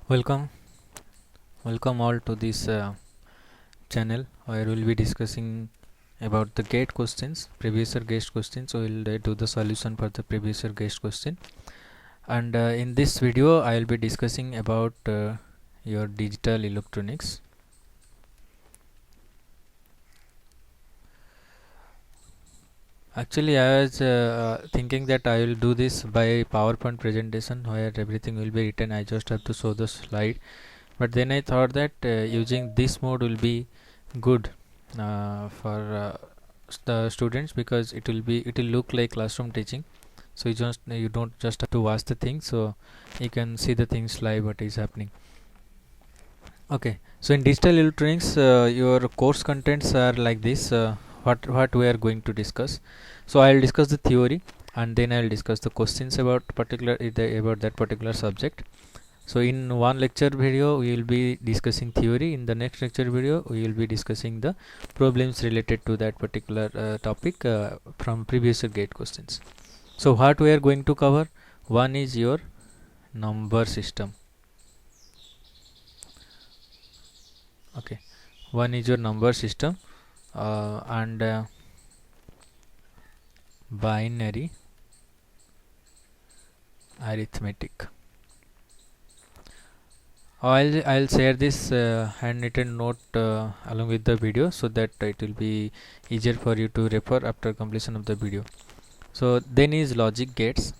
Welcome, welcome all to this channel where we'll be discussing about the gate questions, previous year gate questions. So we'll do the solution for the previous year gate question. And in this video, I'll be discussing about your digital electronics. Actually, I was thinking that I will do this by PowerPoint presentation where everything will be written. I just have to show the slide. But then I thought that using this mode will be good for the students, because it will look like classroom teaching. So you don't just have to watch the things, so you can see the things live what is happening. Okay, so in digital electronics, your course contents are like this. What we are going to discuss. So I'll discuss the theory, and then I'll discuss the questions about about that particular subject. So in one lecture video we will be discussing theory. In the next lecture video we will be discussing the problems related to that particular topic from previous year gate questions. So what we are going to cover: one is your number system. Okay, one is your number system and binary arithmetic. I'll share this handwritten note along with the video, so that it will be easier for you to refer after completion of the video. So then is logic gates.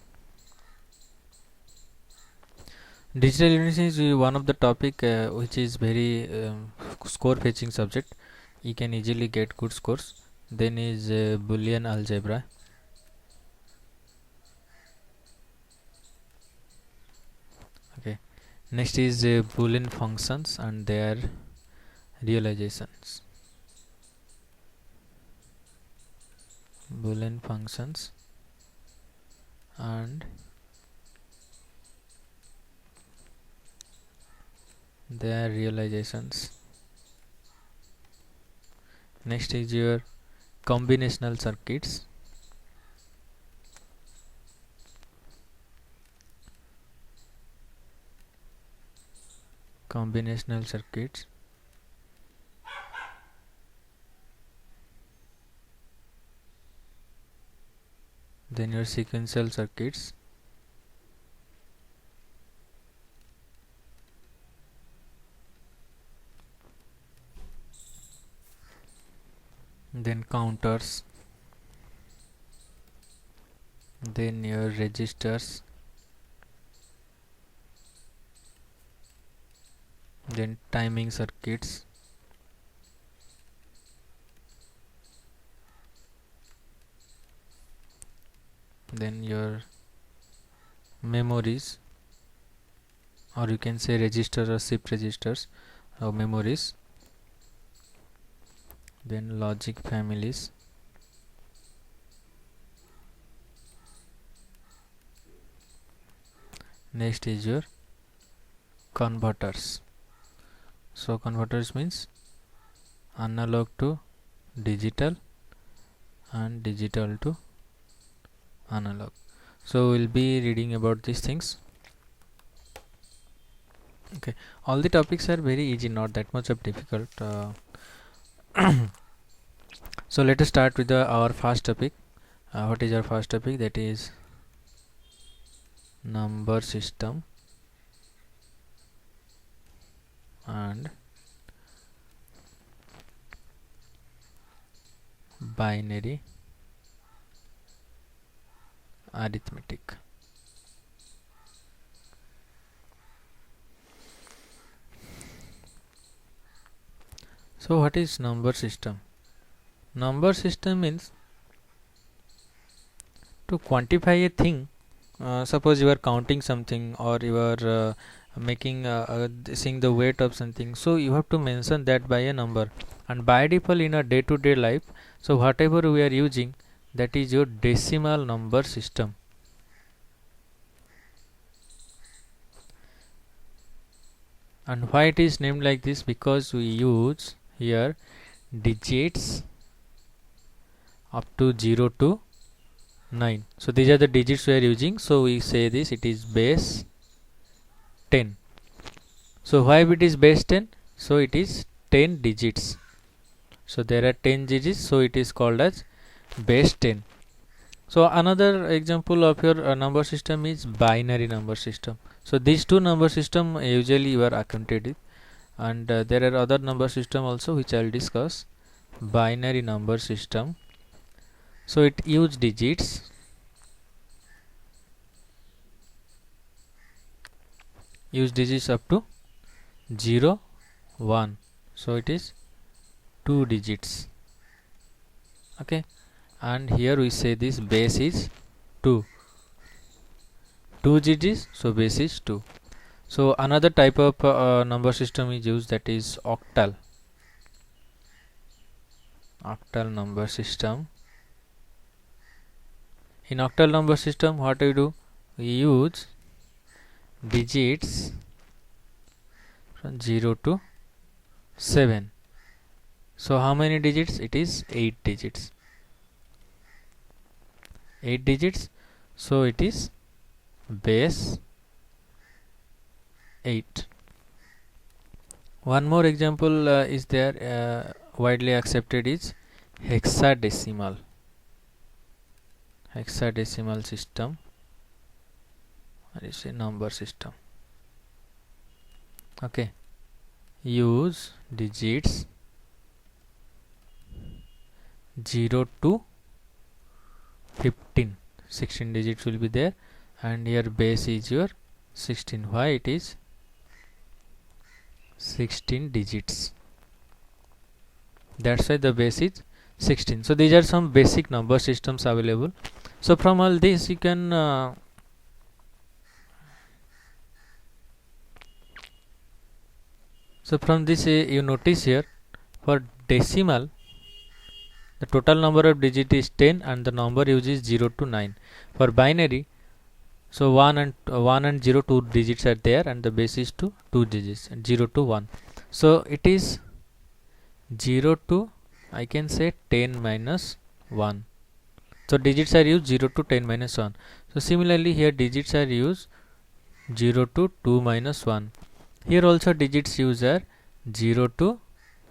Digital electronics is one of the topic which is very score fetching subject. You can easily get good scores. Then is Boolean algebra. Okay. Next is Boolean functions and their realizations. Boolean functions and their realizations. Next is your combinational circuits. Combinational circuits. Then your sequential circuits. Then counters. Then your registers. Then timing circuits. Then your memories, or you can say register or shift registers or memories. Then logic families. Next is your converters. So converters means analog to digital and digital to analog. So we'll be reading about these things. Okay, all the topics are very easy, not that much of difficult. So let us start with our first topic. What is our first topic? That is number system and binary arithmetic. So what is number system? Number system means to quantify a thing. Suppose you are counting something, or you are seeing the weight of something, so you have to mention that by a number. And by default in a day-to-day life, so whatever we are using, that is your decimal number system. And why it is named like this? Because we use here digits up to 0 to 9. So these are the digits we are using, so we say this, it is base 10. So why it is base 10? So it is 10 digits. So there are 10 digits, so it is called as base 10. So another example of your number system is binary number system. So these two number system usually you are acquainted with, and there are other number system also which I will discuss. Binary number system. So it use digits. Use digits up to 0, 1. So it is 2 digits. Okay, and here we say this base is 2. 2 digits, so base is 2. So another type of number system is used, that is octal. Octal number system. In octal number system, what we do? We use digits from 0 to 7. So how many digits? It is 8 digits. 8 digits. So it is base 8. One more example is there, widely accepted, is hexadecimal. Hexadecimal system, or is a number system. Okay, use digits 0 to 15. 16 digits will be there, and your base is your 16. Why it is 16 digits? That's why the base is 16. So these are some basic number systems available. So from all this you can so from this you notice here, for decimal the total number of digit is 10 and the number used is 0 to 9. For binary, so 1 and 0, 2 digits are there, and the base is 2 digits, 0 to 1. So it is 0 to, I can say, 10 minus 1. So digits are used 0 to 10 minus 1. So similarly here digits are used 0 to 2 minus 1. Here also digits used are 0 to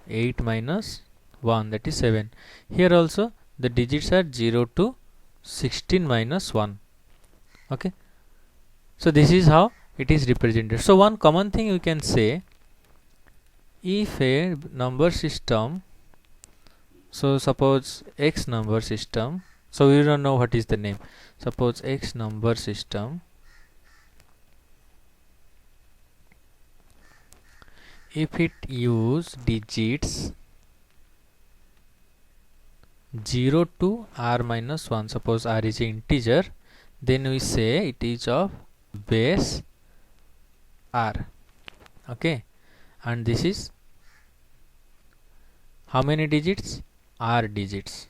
8 minus 1, that is 7. Here also the digits are 0 to 16 minus 1. Okay, so this is how it is represented. So one common thing you can say, if a number system, so suppose X number system, so we don't know what is the name, suppose X number system, if it use digits 0 to r minus 1, suppose r is an integer, then we say it is of base r. Okay, and this is how many digits? R digits.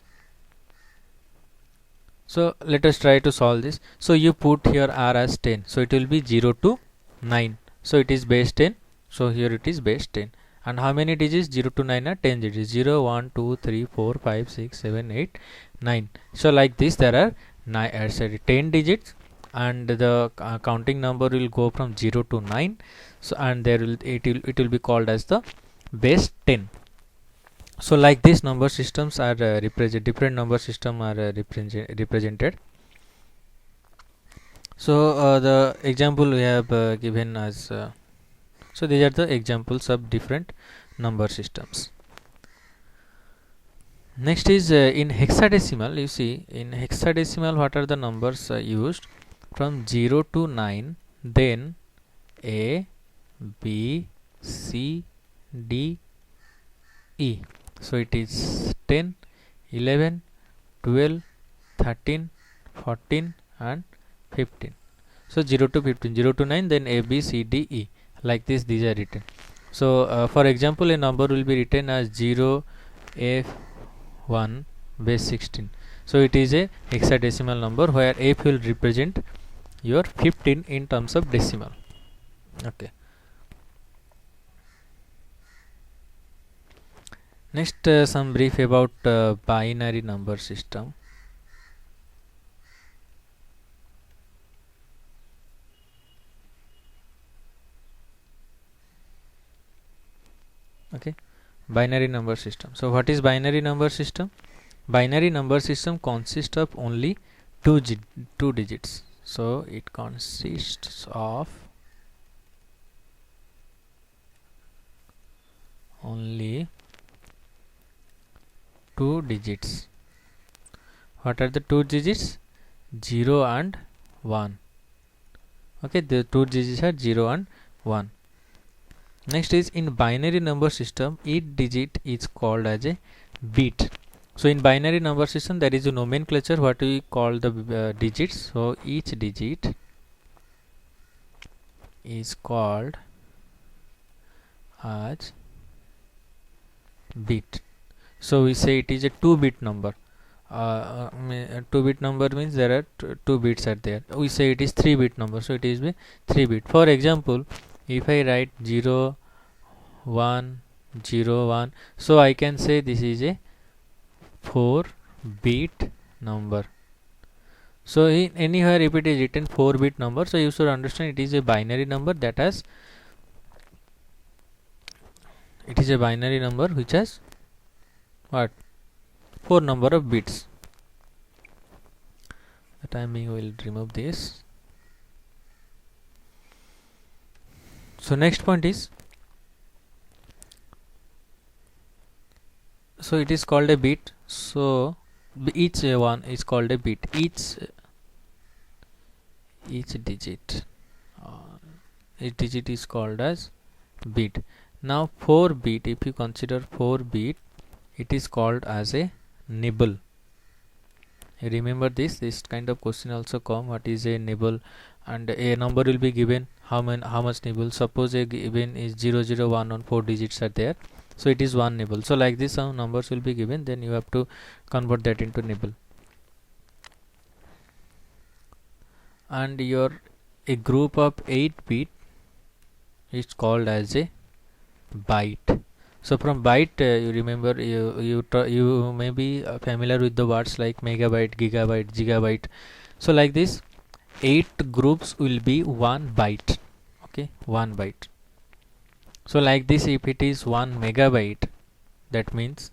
So let us try to solve this. So you put here r as 10, so it will be 0 to 9, so it is base 10. So here it is base 10. And how many digits? 0 to 9 are 10 digits. 0, 1, 2, 3, 4, 5, 6, 7, 8, 9. So like this there are 10 digits, and the counting number will go from 0 to 9. So and there will it will be called as the base 10. So like this number systems are different number system are represented. So the example we have given as so these are the examples of different number systems. Next is in hexadecimal. You see, in hexadecimal what are the numbers used? From 0 to 9, then A, B, C, D, E. So it is 10, 11, 12, 13, 14 and 15. So 0 to 15, 0 to 9, then A, B, C, D, E. Like this these are written. So for example, a number will be written as 0, F1 base 16. So it is a hexadecimal number where F will represent your 15 in terms of decimal. Okay. Next, some brief about binary number system. Okay, binary number system. So what is binary number system? Binary number system consists of only two digits. So it consists of only two digits. What are the two digits? 0 and 1. Okay, the two digits are 0 and 1. Next is, in binary number system, each digit is called as a bit. So in binary number system, there is a nomenclature what we call the digits. So each digit is called as bit. So we say it is a 2-bit number. 2-bit number means there are two bits are there. We say it is 3-bit number, so it is a 3-bit. For example, if I write 0 1 0 1, so I can say this is a 4-bit number. So in anywhere if it is written 4-bit number, so you should understand it is a binary number that has, it is a binary number which has what, 4 number of bits. The time being will remove this. So next point is, so it is called a bit. So each one is called a bit. Each digit is called as bit. Now 4-bit, if you consider 4-bit, it is called as a nibble. Remember this kind of question also come, what is a nibble, and a number will be given, how much nibble. Suppose a given is 0 0 1 on 4 digits are there, so it is 1 nibble. So like this some numbers will be given, then you have to convert that into nibble. And a group of 8-bit is called as a byte. So from byte, you remember, you may be familiar with the words like megabyte, gigabyte, gigabyte. So like this 8 groups will be 1 byte. Okay, 1 byte. So like this, if it is 1 megabyte, that means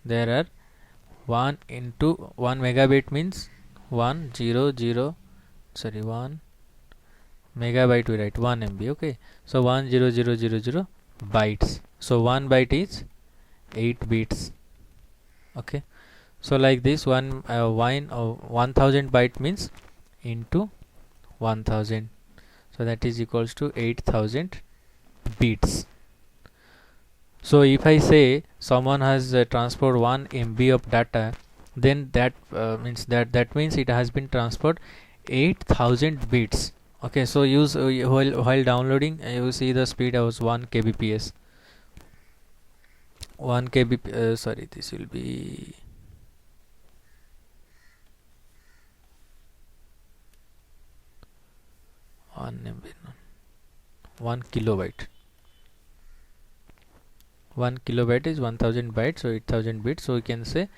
there are 1 into 1 megabyte means 1 megabyte we write 1 MB. Okay, so 10000 bytes. So 1 byte is 8 bits. Okay, so like this 1000 byte means into 1000, so that is equals to 8000 bits. So if I say someone has transferred 1 MB of data, then that means it has been transferred 8000 bits. Okay, so use while downloading, you see the speed was 1 kbps. 1 kb, sorry, this will be 1 MB, 1 kilobyte. 1 kilobyte is 1000 bytes, so 8000 bits. So we can say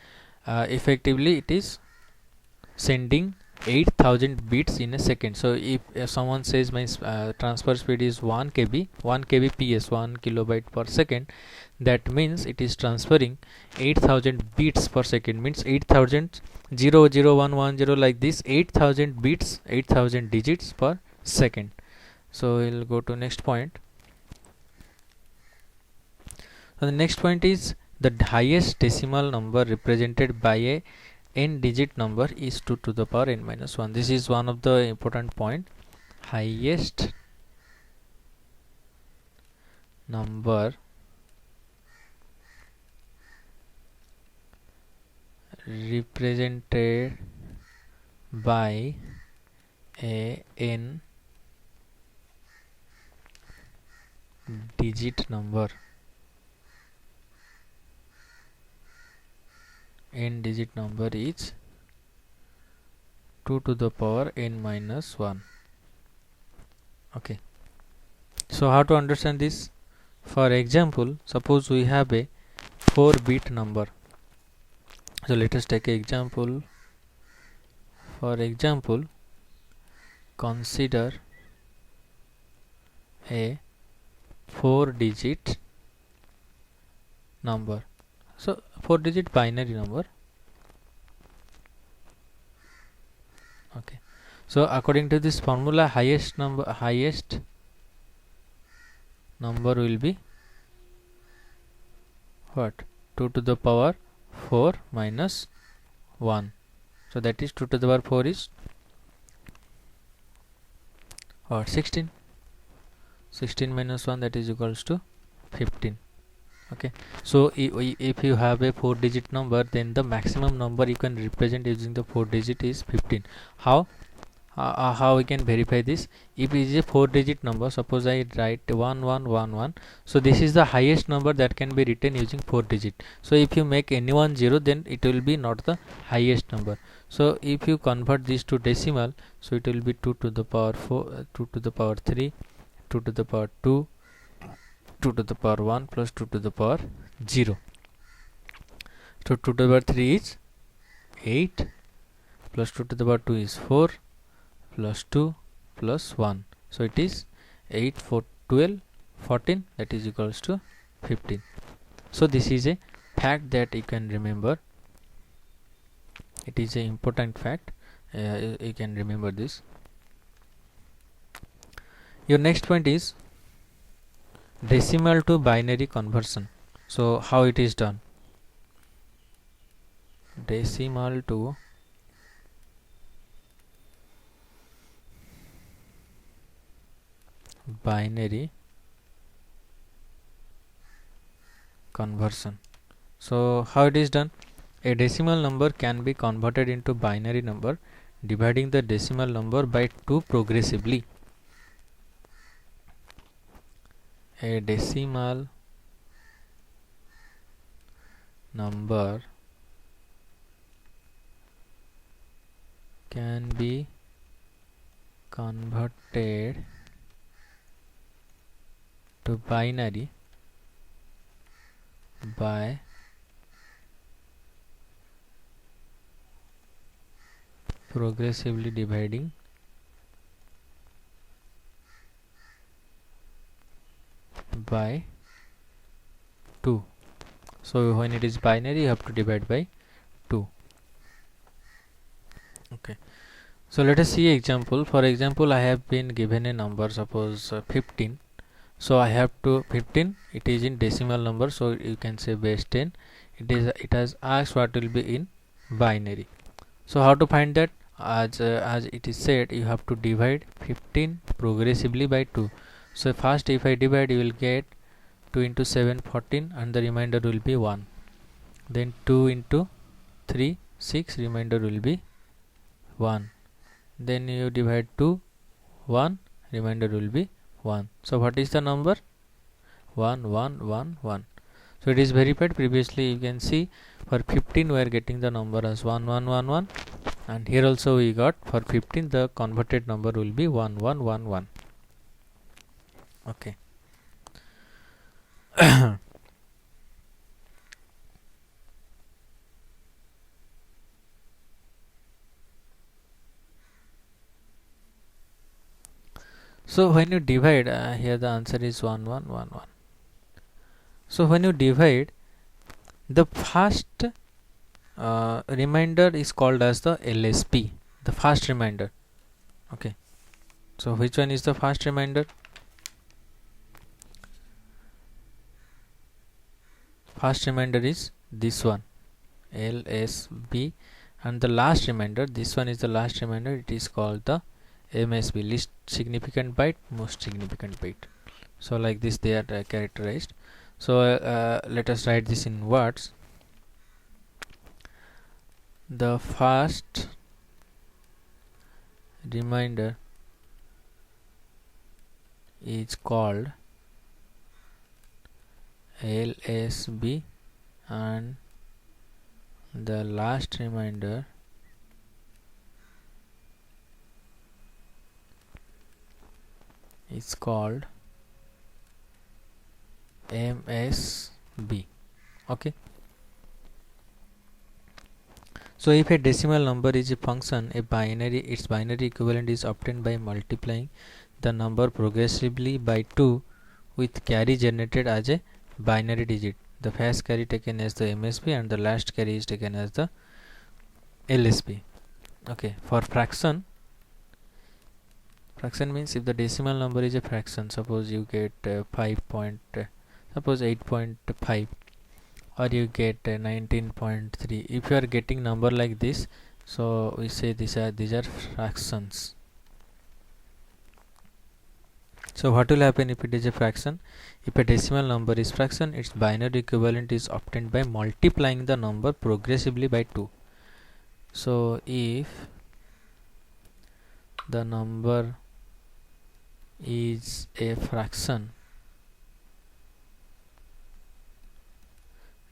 effectively it is sending 8000 bits in a second. So if someone says my transfer speed is 1 kbps, 1 kilobyte per second, that means it is transferring 8000 bits per second, means 8000 00110 like this, 8000 bits, 8000 digits per second. So we'll go to next point. So the next point is, the highest decimal number represented by a n-digit number is 2 to the power n minus 1. This is one of the important point. Highest number represented by a n-digit number. N-digit number is 2 to the power n minus 1. Okay, so how to understand this? For example, suppose we have a 4-bit number. So let us take an example. For example, consider a 4-digit number. So 4-digit binary number. Okay. So according to this formula, highest number will be what? 2 to the power 4 minus 1. So that is 2 to the power 4 is what? 16. 16 minus 1, that is equals to 15. Okay. So if you have a 4-digit number, then the maximum number you can represent using the 4-digit is 15. How we can verify this? If it is a 4-digit number, suppose I write 1111, so this is the highest number that can be written using 4-digit. So if you make any one 0, then it will be not the highest number. So if you convert this to decimal, so it will be 2 to the power 4, 2 to the power 3, 2 to the power 2, 2 to the power 1 plus 2 to the power 0. So 2 to the power 3 is 8 plus 2 to the power 2 is 4 plus 2 plus 1. So it is 8, 4, 12, 14, that is equals to 15. So this is a fact that you can remember. It is an important fact. You can remember this. Your next point is decimal to binary conversion. So how it is done? Decimal to binary conversion. So how it is done? A decimal number can be converted into binary number dividing the decimal number by 2 progressively. A decimal number can be converted to binary by progressively dividing by 2. So when it is binary, you have to divide by 2. Okay. So let us see example. For example, I have been given a number, suppose 15. So I have to 15. It is in decimal number, so you can say base 10. It has asked what will be in binary. So how to find that? As it is said, you have to divide 15 progressively by 2. So first, if I divide, you will get 2 into 7, 14, and the remainder will be 1. Then 2 into 3, 6, remainder will be 1. Then you divide 2, 1, remainder will be 1. So what is the number? 1, 1, 1, 1. So it is verified. Previously you can see for 15 we are getting the number as 1, 1, 1, 1, and here also we got for 15 the converted number will be 1, 1, 1, 1. Okay. So when you divide, here the answer is 1, 1, 1, 1. So when you divide, the first remainder is called as the LSB, the first remainder. Okay. So which one is the first remainder? First remainder is this one, LSB, and the last remainder, this one is the last remainder, it is called the MSB, least significant byte, most significant byte. So like this they are characterized. So let us write this in words. The first remainder is called LSB and the last remainder is called MSB. Okay. So if a decimal number is a function, its binary equivalent is obtained by multiplying the number progressively by 2 with carry generated as a binary digit. the first carry taken as the MSB and the last carry is taken as the LSB. Okay, for fraction means if the decimal number is a fraction, suppose you get 8.5 or you get 19.3. if you are getting number like this, so we say these are fractions. So what will happen if it is a fraction? If a decimal number is fraction, its binary equivalent is obtained by multiplying the number progressively by 2. So if the number is a fraction,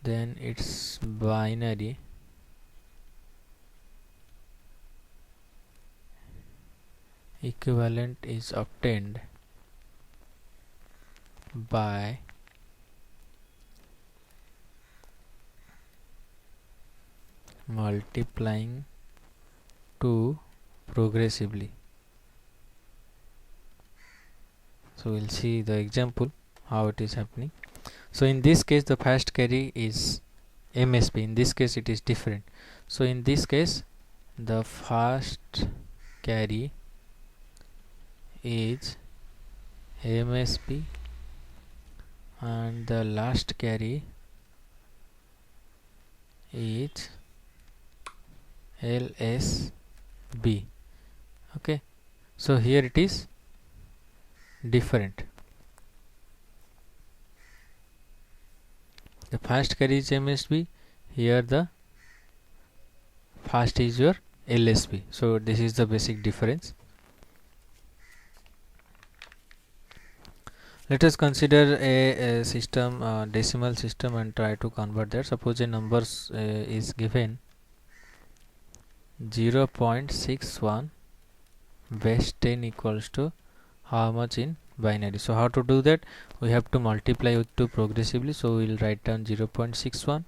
then its binary equivalent is obtained by multiplying 2 progressively. So we'll see the example how it is happening. So in this case the first carry is MSB, in this case it is different. So in this case the first carry is MSB and the last carry is LSB. Okay, so here it is different. The first carry is MSB, here the first is your LSB. So this is the basic difference. Let us consider a system, decimal system, and try to convert that. Suppose a number is given 0.61 base 10 equals to how much in binary. So how to do that? We have to multiply with 2 progressively. So we will write down 0.61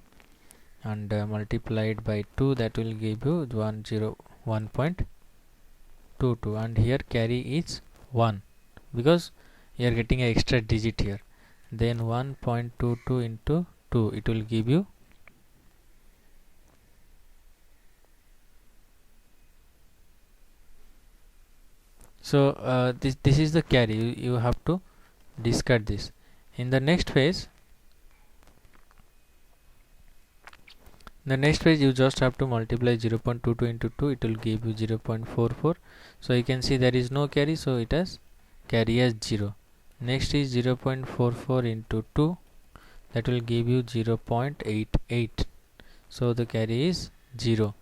and multiply it by 2, that will give you 1.22, and here carry is 1 because you are getting an extra digit here. Then 1.22 into 2, it will give you this is the carry. You have to discard this. In the next phase, you just have to multiply 0.22 into 2, it will give you 0.44. so you can see there is no carry, so it has carry as 0. Next is 0.44 into 2, that will give you 0.88, so the carry is 0.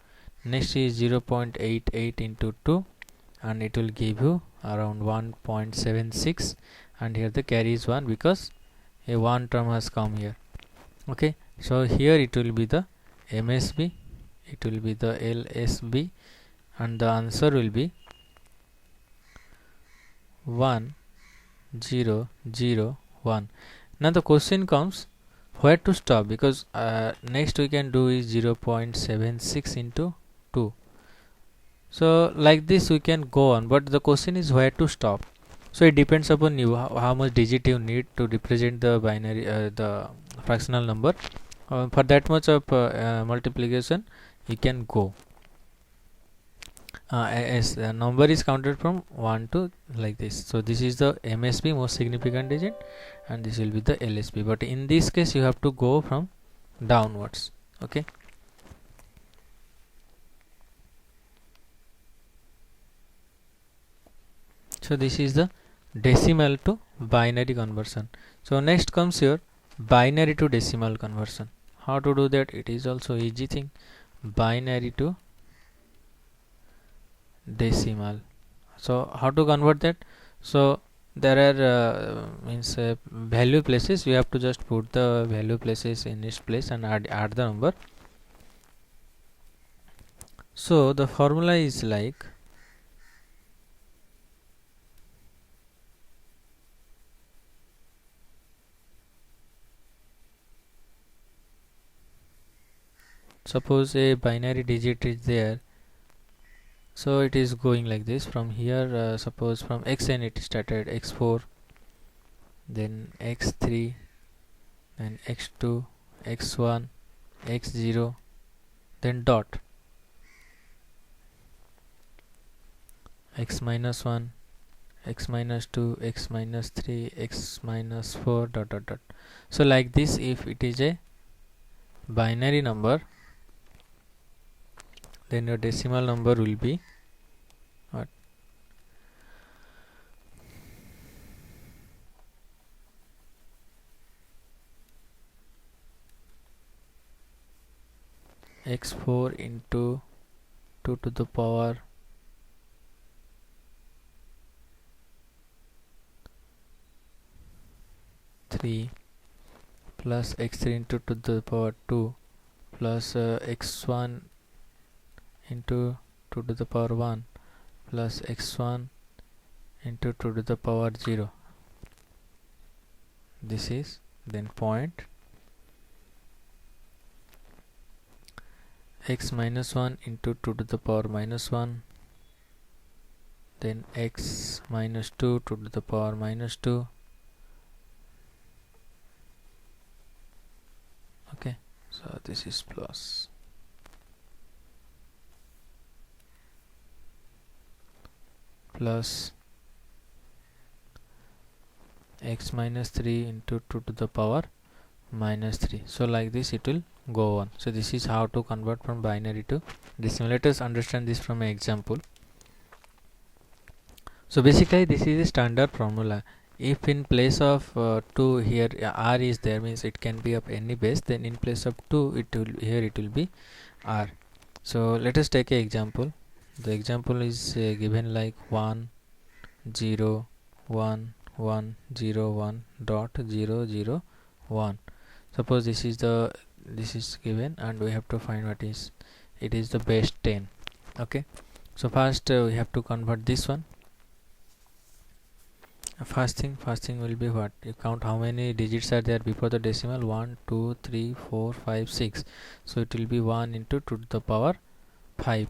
Next is 0.88 into 2, and it will give you around 1.76, and here the carry is 1 because a 1 term has come here. Okay, so here it will be the MSB, it will be the LSB, and the answer will be 1001. Now the question comes where to stop, because next we can do is 0.76 into 2. So like this we can go on, but the question is where to stop. So it depends upon you how much digit you need to represent the binary the fractional number. For that much of multiplication you can go as the number is counted from 1 to like this. So this is the MSB, most significant digit, and this will be the LSB, but in this case you have to go from downwards. Okay, so this is the decimal to binary conversion. So next comes your binary to decimal conversion. How to do that? It is also easy thing. Binary to decimal. So how to convert that? So there are value places. We have to just put the value places in its place and add the number. So the formula is like suppose a binary digit is there, so it is going like this from here. Suppose from xn it started x4, then x3, then x2, x1, x0, then dot, x minus 1, x minus 2, x minus 3, x minus 4, dot dot dot. So like this, if it is a binary number, then your decimal number will be what? x4 into 2 to the power 3 plus x3 into 2 to the power 2 plus x1 into 2 to the power 1 plus x1 into 2 to the power 0. This is then point x minus 1 into 2 to the power minus 1, then x minus 2 to the power minus 2. Okay, so this is plus x minus 3 into 2 to the power minus 3. So like this it will go on. So this is how to convert from binary to decimal. Let us understand this from an example. So basically this is a standard formula. If in place of 2 here r is there, means it can be of any base, then in place of 2 it will be r. So let us take an example. The example is given like 1 0 1 1 0 1 dot 0 0 1. Suppose this is given and we have to find what is it is the base 10. Okay, so first we have to convert this one. First thing will be what? You count how many digits are there before the decimal. 1 2 3 4 5 6. So it will be 1 into 2 to the power 5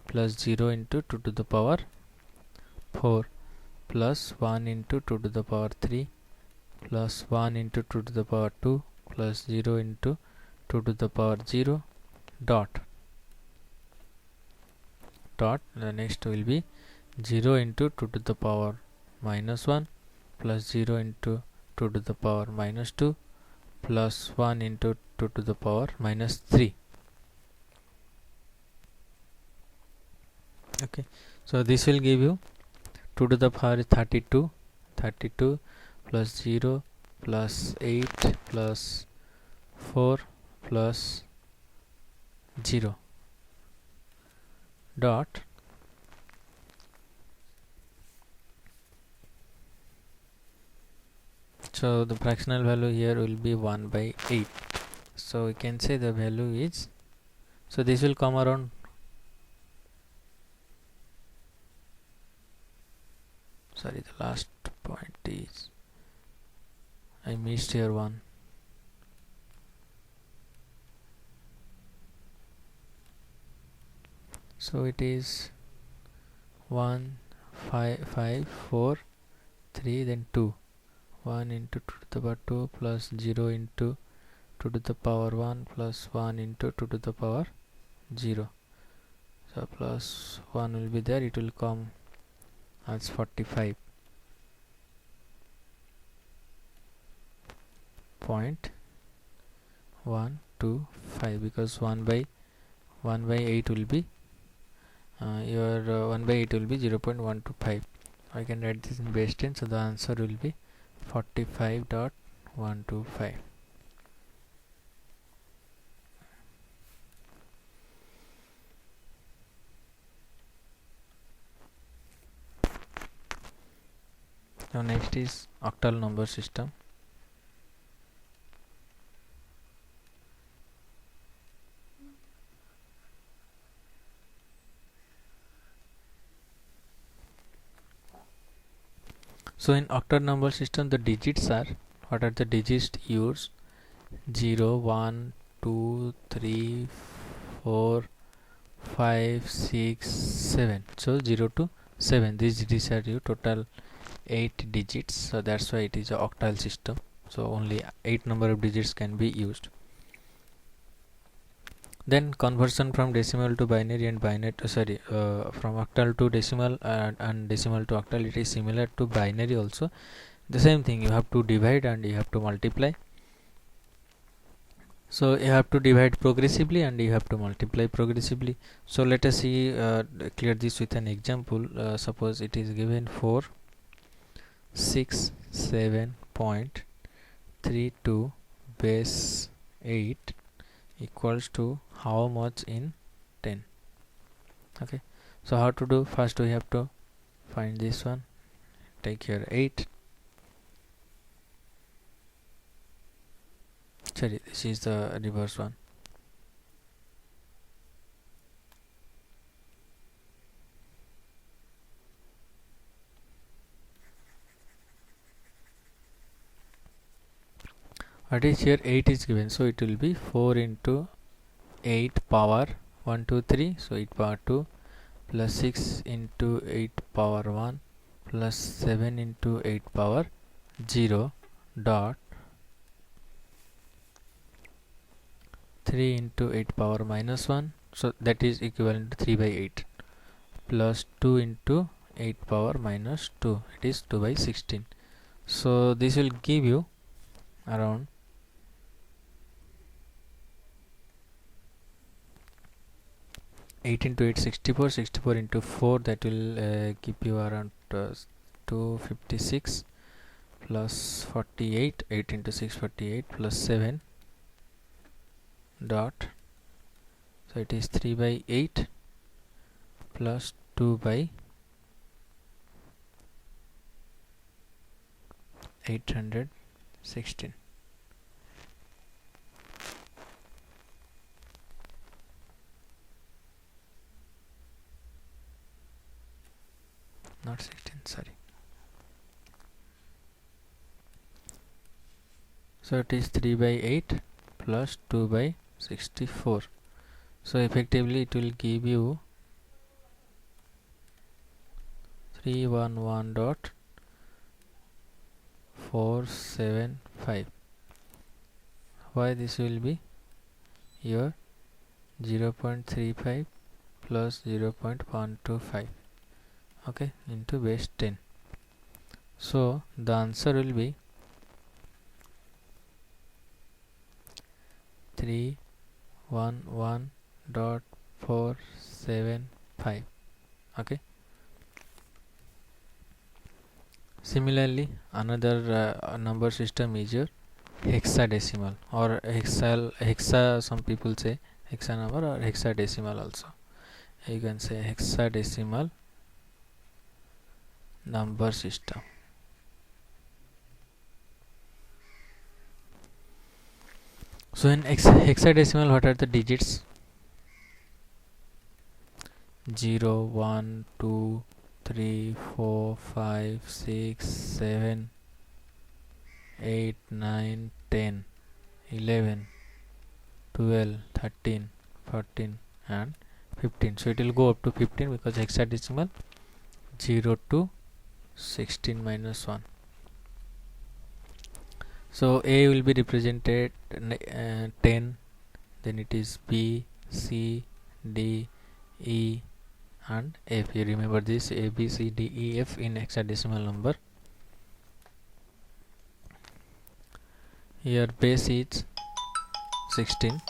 plus 0 into 2 to the power 4 plus 1 into 2 to the power 3 plus 1 into 2 to the power 2 plus 0 into 2 to the power 0 dot. The next will be 0 into 2 to the power minus 1 plus 0 into 2 to the power minus 2 plus 1 into 2 to the power minus 3. Okay, so this will give you 2 to the power 32 plus 0 plus 8 plus 4 plus 0 dot. So the fractional value here will be 1 by 8. So we can say the value is, so this will come around, sorry, the last point is I missed here one. So it is 1 5 5 4 3 then 2. 1 into 2 to the power 2 plus 0 into 2 to the power 1 plus 1 into 2 to the power 0. So plus 1 will be there, it will come as 45.125 because 1 by 8 will be your 1 by 8 will be 0.125. I can write this in base 10, so the answer will be 45.125. Now next is octal number system. So in octal number system, the digits are, what are the digits used? 0 1 2 3 4 5 6 7. So 0 to 7, these digits are used, total 8 digits. So that's why it is a octal system. So only 8 number of digits can be used. Then conversion from decimal to binary and binary to from octal to decimal and decimal to octal, it is similar to binary also. The same thing, you have to divide and you have to multiply. So you have to divide progressively and you have to multiply progressively. So let us see clear this with an example. Suppose it is given 467.32 base 8 equals to how much in 10. Okay, so how to do? First we have to find this one. Take here 8. Sorry, this is the reverse one. What is here? 8 is given, so it will be 4 into 8 power 1 2 3, so 8 power 2 plus 6 into 8 power 1 plus 7 into 8 power 0 dot 3 into 8 power minus 1, so that is equivalent to 3 by 8 plus 2 into 8 power minus 2, it is 2 by 16. So this will give you around 8 into 8 64, 64 into 4, that will give you around 256 plus 48, 8 into 6 48 plus 7 dot, so it is 3 by 8 plus 2 by 816. Not 16, sorry. So it is 3 by 8 plus 2 by 64. So effectively it will give you 311.475. Why this will be your 0.35 plus 0.125, okay, into base 10. So the answer will be 311.475. okay. Similarly, another number system is your hexadecimal or hexa, some people say hexa number or hexadecimal also. You can say hexadecimal number system. So in hexadecimal, what are the digits? 0 1 2 3 4 5 6 7 8 9 10 11 12 13 14 and 15. So it will go up to 15 because hexadecimal 0 to 16 minus 1. So A will be represented 10, then it is B, C, D, E and F. You remember this A, B, C, D, E, F in hexadecimal number. Here base is 16.